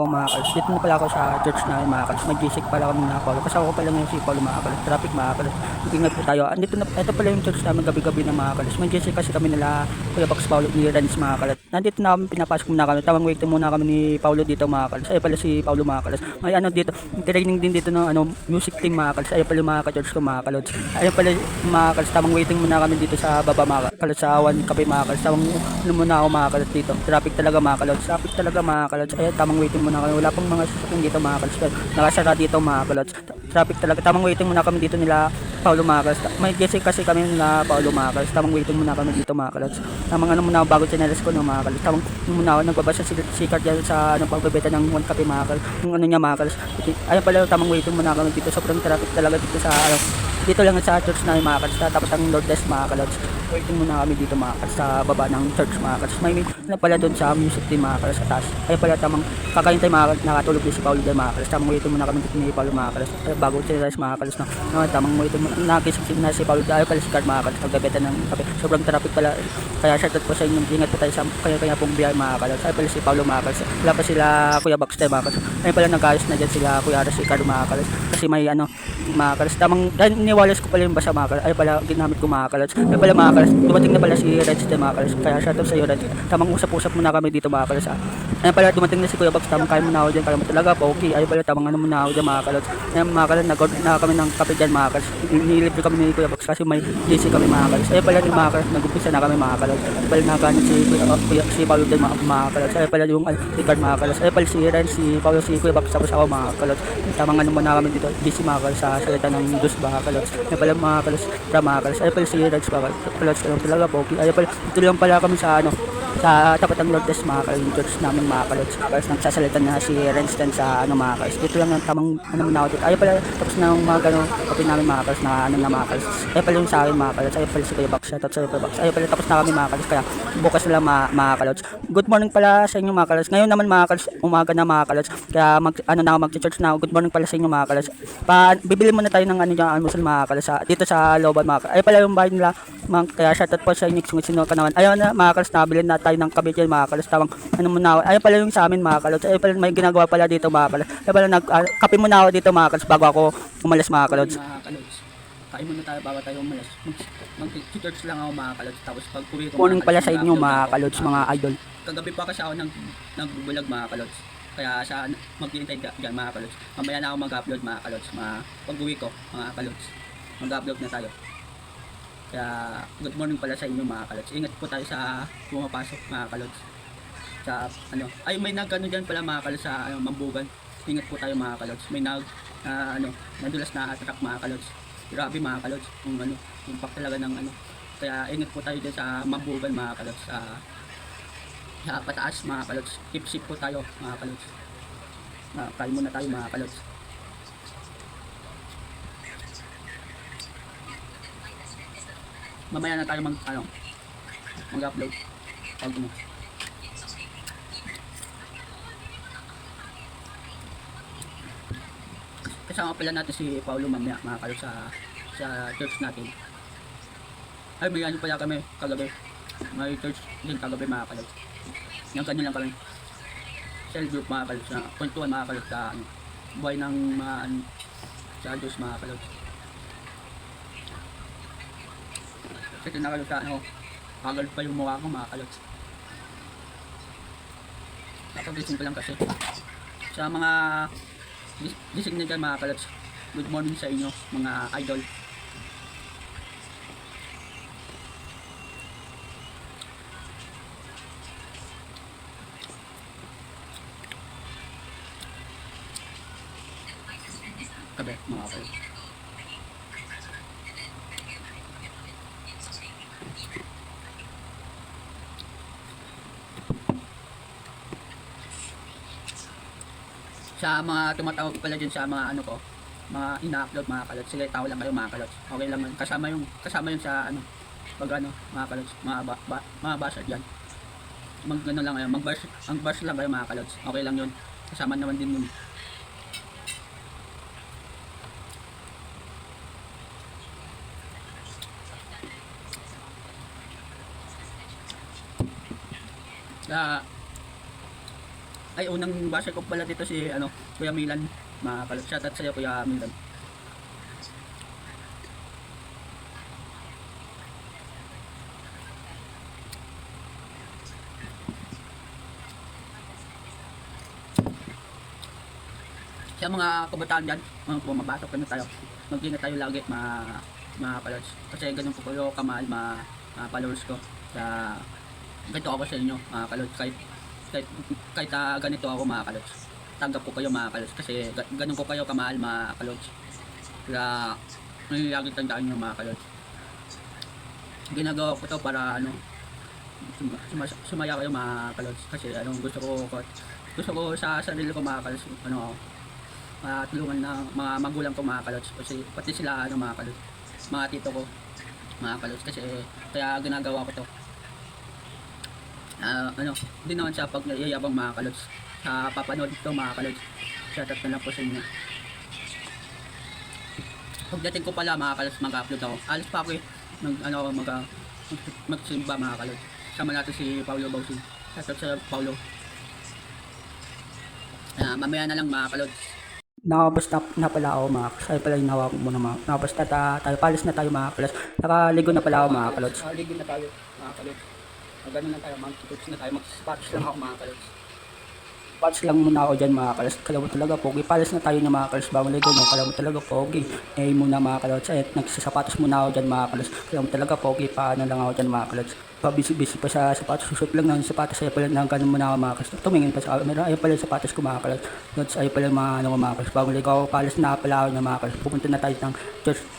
ginagawa mga kalos. Dito na pala ako sa church namin mga kalos. May gisik pala kami na Paulo. Kasama ko pala ngayon si Paulo mga kalos. Traffic mga kalos. Ingat po tayo. Andito na, ito pala yung church namin gabi-gabi na mga kalos. May gisik kasi kami nila Kuya Box Paulo ni Renz mga kalos. Nandito na kami, pinapasok muna kami. Tamang waiting muna kami ni Paulo dito mga kalos. Ay pala si Paulo mga kalos. May ano dito, training din dito ng ano, music team mga kalos. Ay pala yung mga ka-church ko mga kalos. Ay pala mga kalos. Tamang waiting muna kami dito sa baba mga kalos. Sa One Cafe mga kalos. Tamang ano muna ako mga kalos dito. Traffic talaga mga kalos. Traffic talaga mga kalos. Ay tamang waiting muna kami. Wala pang mga sasakyan dito mga kalos. Nakasara dito mga kalos. Traffic talaga. Tamang waiting muna kami dito nila Paulo mga kalos. May gisik kasi kami nila Paulo mga kalos. Tamang waiting muna kami dito mga kalos. Tamang ano muna bago chinelas ko no mga kalos. Tamang muna ako nagbabasa si card dyan sa ano, pagbebenta ng One Cafe mga kalos. Yung ano niya mga kalos. Ayun pala tamang waiting muna kami dito. Sobrang traffic talaga dito sa ano, dito lang sa church na mga kalos. Tapos ang Lourdes mga kalos. Waiting muna kami dito mga kalos sa baba ng church mga kalos. May ano pala doon sa music team mga kalos sa taas. Ayun pala tamang kakahintay mga kalos. Nakatulog din si Paulo dyan mga kalos. Tamang waiting muna kami dito ni Paulo mga kalos. Bago chinelas mga kalos na tamang waiting muna. Nakisip na si Paulo. Ayun pala si card mga kalos. Pagbebenta ng kape. Sobrang traffic pala. Kaya shoutout po sa inyo. Ingat po tayo sa kanya pong biyahe mga kalos. Ayun pala si Paulo mga kalos. Wala pa sila Kuya Baxter mga kalos. Ayun pala nag-ayos na dyan sila Kuya Aras si card mga kalos. Kasi may ano mga kalos. Tamang dahil niwalas ko pala yung basa mga kalos. Ayun pala ginamit ko mga kalos. Ayun pala mga kalos. Dumating na pala si Reds din mga kalos. Kaya shoutout sa iyo Reds. Tamang usap-usap muna kami dito mga kalos. Ayun pala dumating na si Kuya Box. Tamang kain muna ako dyan. Kala mo talaga pa okay. Ayun pala tamang ano muna ako dyan mga kalos. Ayun mga kalos. Nag-order na kami ng kape dyan mga kalos. Nilibre kami ni Kuya Box kasi may GC kami mga kalos. Ayun pala ni mga kalos. Nag-umpisa na kami mga kalos. Ayun pala nakaganit si Paulo din mga kalos. Ayun pala yung Ricard mga kalos. Ayun pala si Ren, si Paulo, si Kuya Box. Tapos ako mga kalos. Tamang ano muna kami dito. GC mga kalos sa salita ng Diyos mga kalos. Ayun pala mga kalos. Mga kalos. Ayun pala si Reds mga kalos. Ayun talaga po okay. Ayun pala dito lang pala kami sa ano, sa tapat ng Lourdes mga kalos, yung church namin mga kalos. Tapos nagsasalita na si Renston sa ano mga kalos. Dito lang ang tamang ano muna ako dito. Ayun pala tapos na yung mga gano'ng kapit namin mga kalos na ano na mga kalos. Ayun pala yung sa akin mga kalos. Ayun pala si Kuya Box. Shoutout sa Kuya Box. Ayun pala tapos na kami mga kalos. Kaya bukas na lang mga kalos. Good morning pala sa inyo mga kalos. Ngayon naman mga kalos, umaga na mga kalos. Kaya ano na ako mag-church na ako. Good morning pala sa inyo mga kalos. Bibili muna tayo ng ano dyan, almusal mga kalos dito sa looban mga kalos. Ayun pala yung bahay nila. Kaya shoutout po sa inyo kung sino ka naman. Ayun na mga kalos, nabili na tayo ng kabit yan mga kalos. Tawang ano muna ako. Ayun pala yung sa amin mga kalos. Ayun pala may ginagawa pala dito mga kalos. Ayun pala kape muna ako dito mga kalos bago ako umalis mga kalos. Mga kalos. Kain muna tayo bago tayo umalis. Mag-church lang ako mga kalos. Tapos pag uwi ko morning pala sa inyo mga kalos, mga idol. Kagabi pa kasi ako nagbubulag mga kalos. Kaya siya mag-iintay dyan mga kalos. Mamaya na ako mag-upload mga kalos. Pag uwi ko mga kalos. Mag-upload na tayo. Kaya good morning pala sa inyo mga kalods. Ingat po tayo sa pumapasok mga kalods. Sa ano, ay may nagano diyan pala mga kalods sa Mambugan. Ingat po tayo mga kalods. May nadulas na attract mga kalods. Grabe mga kalods, yung ano, impact talaga ng ano. Kaya ingat po tayo diyan sa Mambugan mga kalods. Sa pataas mga kalods. Keep safe po tayo mga kalods. Kain muna tayo mga kalods. Mamaya na tayo mag-upload pag ano. Kasama pala natin si Paulo mamaya mga kalos sa church natin. Ay may ano pala kami kagabi. May church din kagabi mga kalos. Yung ganyan lang kami. Cell group mga kalos na kwentuhan mga kalos sa ano, buhay ng mga sa Diyos mga kalos. Kasi nakalo sa ano, kagal pa yung mukha ko mga kalods. Nakagising pa lang kasi. Sa mga gising na dyan mga kalods, good morning sa inyo mga idol. Kabe mga kalods. Sa mga tumatawag pala dyan sa mga ano ko, mga ina-upload mga kalods, sige tao lang kayo mga kalods. Okay lang yun. Kasama yung sa ano, pag ano mga kalods, mga basa dyan. Mag-ano lang kayo, mag-bars lang kayo mga kalods. Okay lang yun. Kasama naman din yun. Ay, unang basher ko pala dito si Kuya Milan, mga kalot. Shoutout sa'yo, Kuya Milan. Sa mga kabataan dyan, pumapasok na tayo, mag-ingat tayo lagi, mga kalot. Kasi ganun ko kayo kamahal, mga followers ko. Sa ganito ako sa inyo, mga kalot. Kahit ganito ako, mga kalot. Tanggap ko kayo, mga kalot. Kasi ganun ko kayo kamahal, mga kalot. Kaya lagi tandaan nyo, mga kalot. Ginagawa ko to para sumaya kayo, mga kalot. Kasi gusto ko sa sarili ko, mga kalot, tulungan ng mga magulang ko, mga kalots, kasi pati sila mga kalots, mga tito ko, mga kalots, kasi kaya ginagawa ko to. Hindi naman siya pag nayayabang, mga kalots, sa papanood ito, mga kalots. Shoutout na lang po sa inyo. Pagdating ko pala, mga kalots, mag-upload ako. Alis pa ako magsimba, mga kalots. Sama natin si Paulo Bausin. Shoutout sa Paulo. Mamaya na lang, mga kalots. Nakabasta na pala ako, mga kalot. Ay pala yung nawa ko muna, mga nakabasta tayo. Palis na tayo, mga kalot. Nakaligo na pala ako, mga kalot. Ligo na tayo, mga kalot. Ganun na tayo, mag-tutups na tayo. Mag-spots lang ako, mga kalot. Spots lang muna ako dyan, mga kalot. Kala mo talaga pogi. Palis na tayo ng mga kalot. Bago ligo mo, kala mo talaga pogi. Muna, mga kalot. Ay, nagsasapatos muna ako dyan, mga kalot. Kala mo talaga pogi. Paano lang ako dyan, mga kalot. Pabisi-bisi pa sa sapatos, susot lang ng sapatos, ay pala nang ganun muna ako, mga kalot. Tumingin pa sa camera, ay pala yung sapatos ko, mga kalot. Ay pala yung mga kalot. Bagong ligaw ako, palis na pala ako ng mga kalot. Pupunta na tayo ng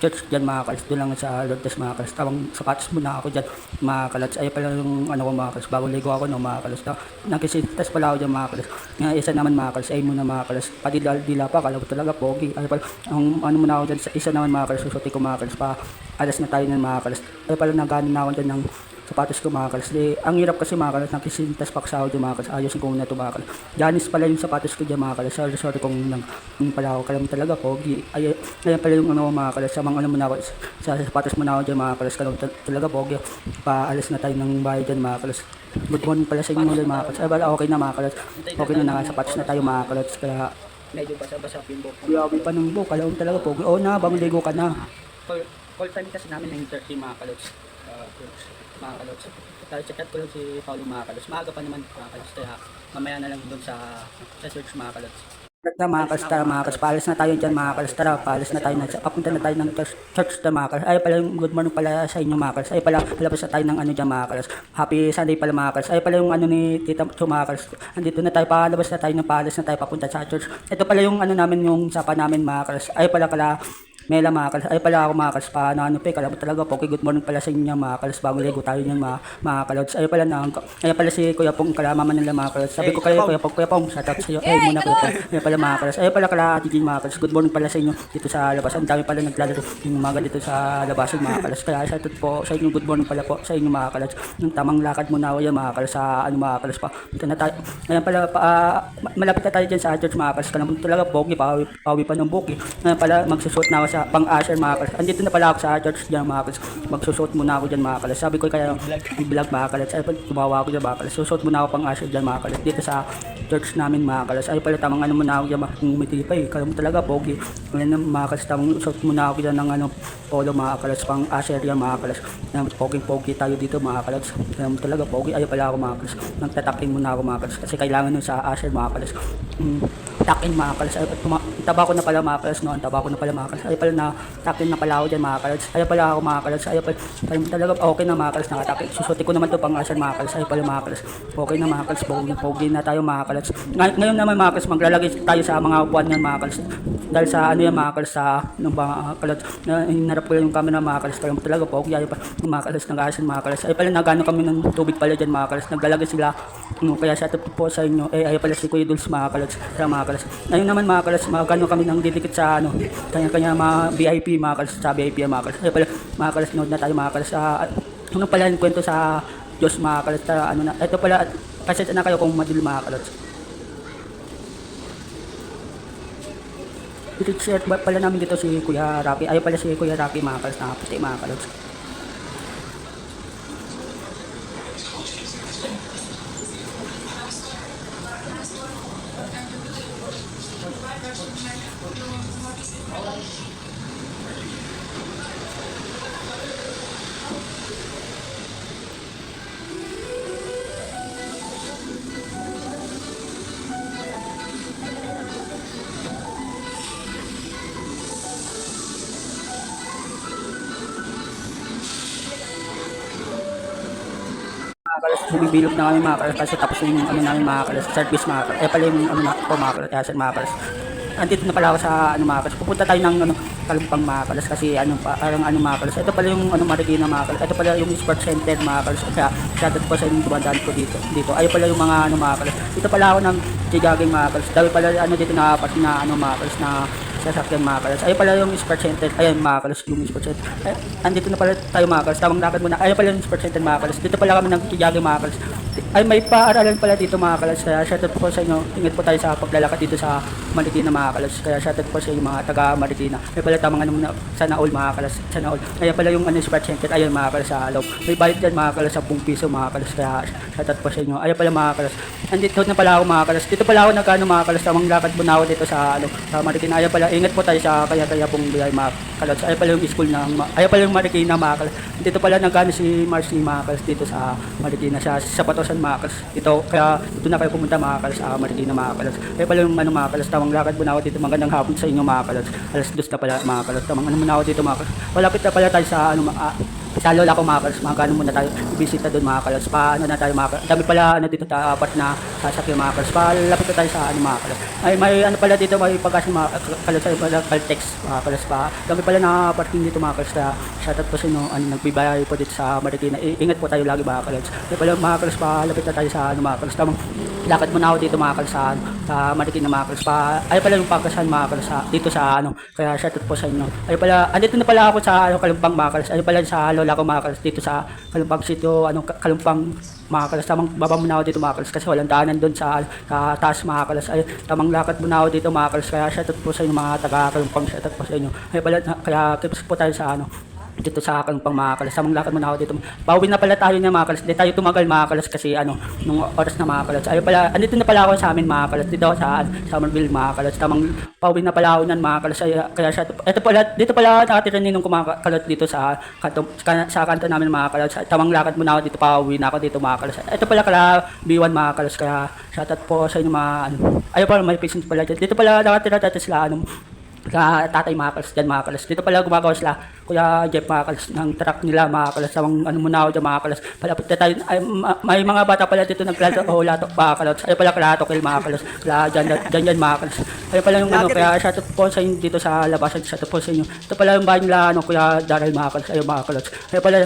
church dyan, mga kalot. Doon lang sa Lourdes, mga kalot. Tamang sapatos muna ako dyan, mga kalot. Ay pala yung mga kalot. Bagong ligaw ako, mga kalot. Nagsisintas pala ako dyan, mga kalot. Isa naman, mga kalot, ay muna, mga kalot. Padila pa, kala ko talaga pogi. Ay pala, muna ako dyan, isa naman, mga kalot. Susuti ko, mga kalot. Pa alas na tayo ng mga kalot. Ay pala nagano na ako dyan ng sapatos ko, mga kalas. Ang hirap kasi, mga kalas, nakisintas pa sa audio, mga kalas. Ayusin ko muna ito, mga kalas. Janis pala yung sapatos ko dyan, mga kalas. Sorry kung pala ako. Kala mo talaga, pogi. Ayan pala yung mga kalas. Sa mga muna ako, sa sapatos muna ako dyan, mga kalas. Kala mo talaga, pogi. Paalis na tayo ng bahay dyan, mga kalas. Good morning pala sa inyo ulit, mga kalas. Ay, bala, okay na, mga kalas. Okay na, nakasapatos na tayo, mga kalas. Kaya medyo basa-basa yung buhok. Grabe pa ng buhok. Kala mo talaga, pogi. Oo na, bang ligo ka na. Call time kasi namin 9:30, mga kalas. Mga kalos. Dahil chat ko lang si Paulo, mga kalos. Maaga pa naman, mga kalos. Kaya mamaya na lang doon sa church, mga kalos. Mga kalos, tara, mga kalos. Paalis na tayo dyan, mga kalos. Tara, paalis na tayo. Papunta na tayo ng church na, mga kalos. Ay pala yung good morning pala sa inyo, mga kalos. Ay pala, palabas na tayo ng dyan, mga kalos. Happy Sunday pala, mga kalos. Ay pala yung ni Tita Cho, mga kalos. Andito na tayo, palabas na tayo ng paalis na tayo papunta sa church. Ito pala yung namin, yung sapa namin, mga kalos. Ay pala Mela, mga kalas. Ay pala ako, mga kalas, paano kala mo talaga po. Okay, good morning pala sa inyo, mga kalas. Bagong ligo tayo niyan, mga kalas. Ay pala si Kuya Pong, kalamaman nila, mga kalas. Sabi ko kayo, Kuya Pong, shout out sa iyo. Ay muna po. Ay pala, mga kalas. Ay pala kala Tijing, mga kalas. Good morning pala sa inyo dito sa labas. Ang dami pala naglalaro yung umaga dito sa labas, mga kalas. Kaya shout out po sa inyo, good morning pala po sa inyo, mga kalas. Yung tamang lakad muna ako yan, mga kalas, sa mga kalas pa. Ito na tayo. Ayan pala, malapit na tayo dyan sa church, mga kalas. Kala mo talaga, pogi, pawi pa ng buki. Ayan pala, magsusot na ako sa pang-asher, mga kalas. Andito na pala ako sa church dyan, mga kalas. Magsusot muna ako dyan, mga kalas. Sabi ko kaya i-vlog, mga kalas. Ay pala, tumawa ako dyan, mga kalas. Susot muna ako pang-asher dyan, mga kalas. Dito sa church namin, mga kalas. Ay pala, tamang muna ako dyan, umitipay. Kala mo talaga, pogi. Ngayon, mga kalas, tamang susot muna ako dyan ng polo, mga kalas. Pang-asher yan, mga kalas. Pogi tayo dito, mga kalas. Kala mo talaga, pogi. Ay pala ako, mga kalas. Nagtataking muna ako, mga kalas. Kasi kailangan nun sa asher, mga kalas. Takin, mga kalas. Ay taba ko na pala, mga kalas, no? Taba ko na pala, mga kalas. Ay pala na takin na pala ako dyan, mga kalas. Ay pala ako, mga kalas. Ay pala talaga okay na, mga kalas. Nakatakin. Susuti ko naman to pang asher, mga kalas. Ay pala, mga kalas. Okay na, mga kalas. Pogi na tayo, mga kalas. Ngayon naman, mga kalas, maglalagay tayo sa mga upuan yan, mga kalas. Dahil sa yan, mga kalas, sa mga kalas. Hinarap ko lang yung camera, mga kalas. Kaya mo talaga, pogi. Ay pa, mga kalas, nag-asher, mga kalas. Ay pala, nagano kami ng tubig pala dyan, mga kalas. Naglalagay sila. Kaya sa ito po sa inyo. Ay pala si Kuya Dulce, mga kalas. Kaya, mga kalas. Ngayon naman, mga kalas, magano kami ng didikit sa kanya-kanya mga VIP, mga kalas, sa VIP, mga kalas. Ay pala, mga kalas, nood na tayo, mga kalas, ano pala yung kwento sa Diyos, mga kalas, ito pala, kasi na kayo kung madil, mga kalas. I-share pala namin dito si Kuya Rocky, ay pala si Kuya Rocky, mga kalas, nakaputi, mga kalas. Mga kalas, bumibilog na kami mga kalas kasi tapos yung ano namin mga kalas, service mga kalas. Pala yung ano na po mga kalas, yasan mga kalas. Andito na pala ako sa ano mga kalas. Pupunta tayo ng ano, Kalumpang mga kalas kasi ano parang ano mga kalas. Ito pala yung ano Marikina mga kalas. Ito pala yung Sport Center mga kalas. Kaya shoutout po sa inyong dumadaan ko dito. Ay pala yung mga ano mga kalas. Dito pala ako ng Jigaging mga kalas. Dahil pala ano dito pati na ano mga kalas na sasakyan mga kalas. Ay pala yung Sport Center. Ayun mga kalas yung Sport Center. Andito na pala tayo mga kalas. Tamang lakad muna. Ayun pala yung Sport Center mga kalas. Dito pala kami ng Jigaging mga kalas. Ay may paaralan pala dito mga kalas. Kaya shoutout po sa inyo. Ingat po tayo sa paglalakad dito sa Marikina mga kalas. Kaya shoutout po sa inyo mga taga Marikina. May pala tamang ano muna. Sana all mga kalas. Sana all. Kaya pala yung ano Sport Center. Ayun mga kalas sa loob. May bayad dyan mga kalas sa 10 piso mga kalas. Kaya shoutout po sa inyo. Ayun pala mga kalas. Andito na pala ako mga kalas. Dito pala ako nagkano mga kalas. Tamang lakad muna ako dito sa ano sa Marikina. Ayun pala. Ingat po tayo sa kaya pong biyay mga kalas. Ayun pala yung school na. Ayun pala yung Marikina mga kalas. Dito pala nagkano si Marcy mga kalas dito sa Marikina sa Patosan mga kalas. Dito kaya dito na kayo pumunta mga kalas sa Marikina mga kalas. Ayun pala yung ano mga kalas. Tamang lakad muna ako dito. Magandang hapon sa inyo mga kalas. Alas 2 na pala mga kalas. Tamang ano muna ako dito mga kalas. Malapit na pala tayo sa ano sa lola ko mga kalas, mga muna tayo bisita doon mga kalas, paano na tayo mga kalas, dami pala ano dito apat na sasakyan mga kalas, palapit na tayo sa ano mga kalas, ay may ano pala dito, may pagkas mga kalas, ay pala Caltex mga kalas pa, dami pala na parking dito mga kalas, kaya shoutout po sa inyo, ano, nagbibiyay po dito sa Marikina, ingat po tayo lagi mga kalas, ay pala mga kalas, palapit na tayo sa ano mga kalas, tamang lakad muna ako dito mga kalas sa Marikina mga kalas, ay pala yung pagkasan mga kalas dito sa ano, kaya shoutout po sa inyo, ay pala, andito na pala ako sa ano, Kalumpang mga kalas, ay pala sa lola ko mga kalas dito sa Kalumpang City, ano Kalumpang mga kalas, tamang baba muna ako dito mga kalas kasi walang daanan doon sa taas mga kalas, ay tamang lakad muna ako dito mga kalas, kaya shoutout po sa inyo mga taga Kalumpang, shoutout po sa inyo, ay pala kaya tips po tayo sa ano dito sa Kalumpang mga kalas, tamang lakad muna ako dito, pauwi na pala tayo na mga kalas, hindi tayo tumagal mga kalas kasi ano nung oras na mga kalas, ay pala andito na pala ako sa amin mga kalas dito sa Summerville mga kalas, tamang pauwi na pala ako nan mga kalas, kaya siya ito pala dito pala nakatira ninong kumakalat dito sa kanto namin mga kalas, tamang lakad muna ako dito, pauwi na ako dito mga kalas, ito pala kala B1 mga kalas, kaya shoutout po sa inyo mga ano, ayun pala may patience pala dito pala nakatira dito sila ano ka tatay mga kalas dyan mga kalas, dito pala gumagawa sila Kuya Jeff mga kalas ng truck nila mga kalas, tamang ano muna ako dyan mga kalas, palapit na tayo, ay, may mga bata pala dito naglato o latok mga kalas, ay pala kalatok mga kalas, kaya dyan mga kalas, ay pala yung ano, kaya shoutout po sa inyo dito sa labasan, shoutout po sa inyo, ito pala yung bahay nila ano Kuya Daryl mga kalas, ay mga kalas, ay pala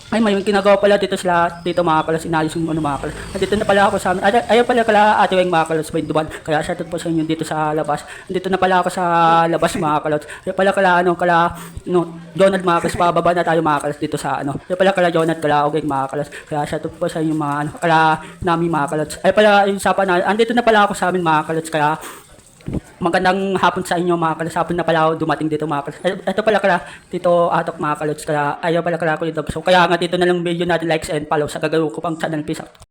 ay may ginagawa pala dito sila dito mga kalas, inaayos yung ano mga kalas, dito na pala ako sa amin, ay pala kala Ate Weng mga kalas, may duman, kaya shoutout po sa inyo dito sa labas, dito na pala ako sa labas mga kalas, ay pala kala ano kala no Donald mga kalas, pababa na tayo mga kalas dito sa ano, ay pala kala Jonat kala Ogeng mga kalas, kaya shoutout po sa inyo mga ano kala Nami mga kalas, ay pala yung sapa na andito na pala ako sa amin mga kalas, kaya magandang hapon sa inyo mga kalas, hapon na pala ako dumating dito mga kalas, ito pala kala dito Atok mga kalas, kaya ayaw pala kala ko dito, so kaya nga dito na lang video natin, likes and follow sa gagawin ko pang channel, peace out.